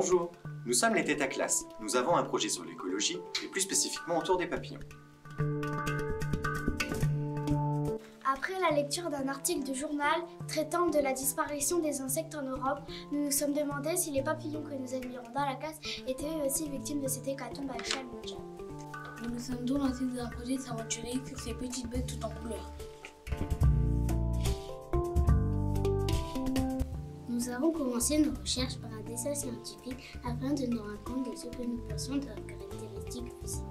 Bonjour, nous sommes les Theta Class. Nous avons un projet sur l'écologie et plus spécifiquement autour des papillons. Après la lecture d'un article de journal traitant de la disparition des insectes en Europe, nous nous sommes demandé si les papillons que nous admirons dans la classe étaient eux aussi victimes de cette hécatombe à l'échelle mondiale. Nous nous sommes donc lancés dans un projet de s'aventurer sur ces petites bêtes tout en couleurs. Nous avons commencé nos recherches par un dessin scientifique afin de nous rendre compte de ce que nous pensions de leurs caractéristiques physiques.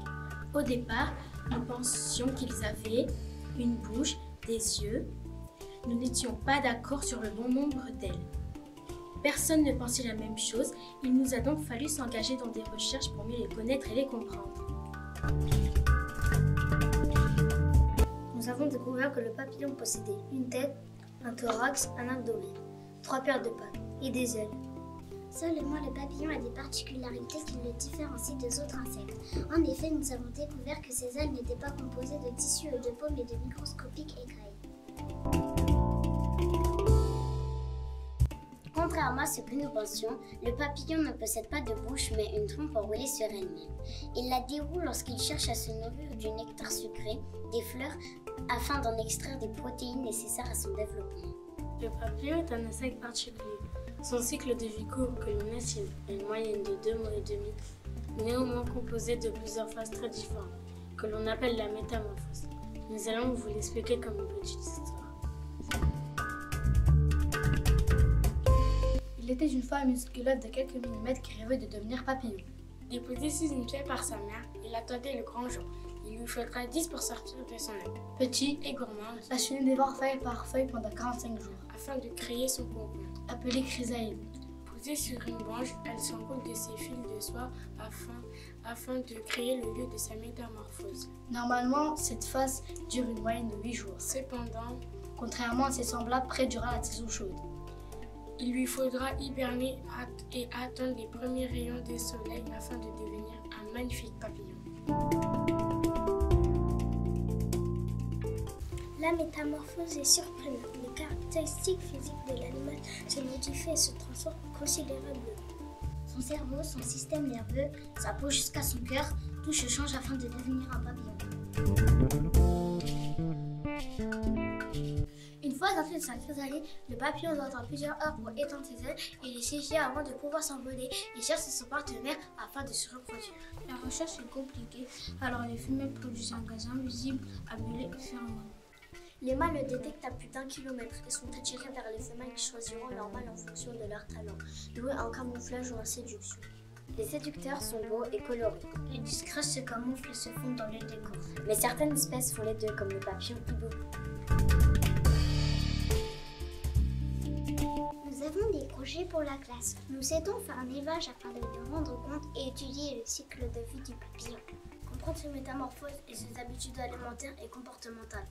Au départ, nous pensions qu'ils avaient une bouche, des yeux. Nous n'étions pas d'accord sur le bon nombre d'ailes. Personne ne pensait la même chose. Il nous a donc fallu s'engager dans des recherches pour mieux les connaître et les comprendre. Nous avons découvert que le papillon possédait une tête, un thorax, un abdomen, 3 paires de pattes et des ailes. Seulement le papillon a des particularités qui le différencient des autres insectes. En effet, nous avons découvert que ses ailes n'étaient pas composées de tissu et de peau, mais de microscopiques écailles. Contrairement à ce que nous pensions, le papillon ne possède pas de bouche, mais une trompe enroulée sur elle-même. Il la déroule lorsqu'il cherche à se nourrir du nectar sucré des fleurs afin d'en extraire des protéines nécessaires à son développement. Le papillon est un insecte particulier. Son cycle de vie court, que l'on estime à une moyenne de 2 mois et demi, néanmoins composé de plusieurs phases très différentes, que l'on appelle la métamorphose. Nous allons vous l'expliquer comme une petite histoire. Il était une fois un musculote de quelques millimètres qui rêvait de devenir papillon. Déposé sous une feuille par sa mère, il attendait le grand jour. Il lui faudra 10 pour sortir de son œuf. Petit Et gourmand, passionné dévore feuille par feuille pendant 45 jours. afin de créer son cocon. Appelé chrysaïde. Posée sur une branche, elle s'enroule de ses fils de soie afin de créer le lieu de sa métamorphose. Normalement, cette phase dure une moyenne de 8 jours. Cependant, Contrairement à ses semblables près durant la saison chaude. il lui faudra hiberner et attendre les premiers rayons de soleil afin de devenir un magnifique papillon. La métamorphose est surprenante. Les caractéristiques physiques de l'animal se modifient et se transforment considérablement. Son cerveau, son système nerveux, sa peau jusqu'à son cœur, tout se change afin de devenir un papillon. Une fois sorti de sa chrysalide, le papillon doit attendre plusieurs heures pour étendre ses ailes et les sécher avant de pouvoir s'envoler et chercher son partenaire afin de se reproduire. La recherche est compliquée, alors les femelles produisent un gaz invisible appelé phéromone. Les mâles le détectent à plus d'1 kilomètre et sont attirés vers les femelles qui choisiront leur mâle en fonction de leur talent, doués en camouflage ou en séduction. Les séducteurs sont beaux et colorés. Les discrets se camouflent et se fondent dans le décor. Mais certaines espèces font les deux, comme le papillon hibou. Nous avons des projets pour la classe. Nous aidons faire un élevage afin de nous rendre compte et étudier le cycle de vie du papillon. Comprendre ses métamorphoses et ses habitudes alimentaires et comportementales.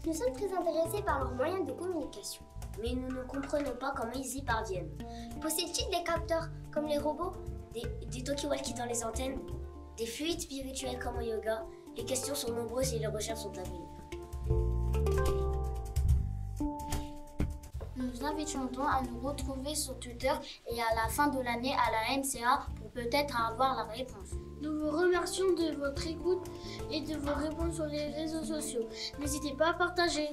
Nous sommes très intéressés par leurs moyens de communication, mais nous ne comprenons pas comment ils y parviennent. Possèdent-ils des capteurs comme les robots, des talkie-walkie dans les antennes, des fluides spirituels comme au yoga? Les questions sont nombreuses et les recherches sont à venir. Nous vous invitons donc à nous retrouver sur Twitter et à la fin de l'année à la MCA pour peut-être avoir la réponse. Nous vous remercions de votre écoute et de vos réponses sur les réseaux sociaux. N'hésitez pas à partager.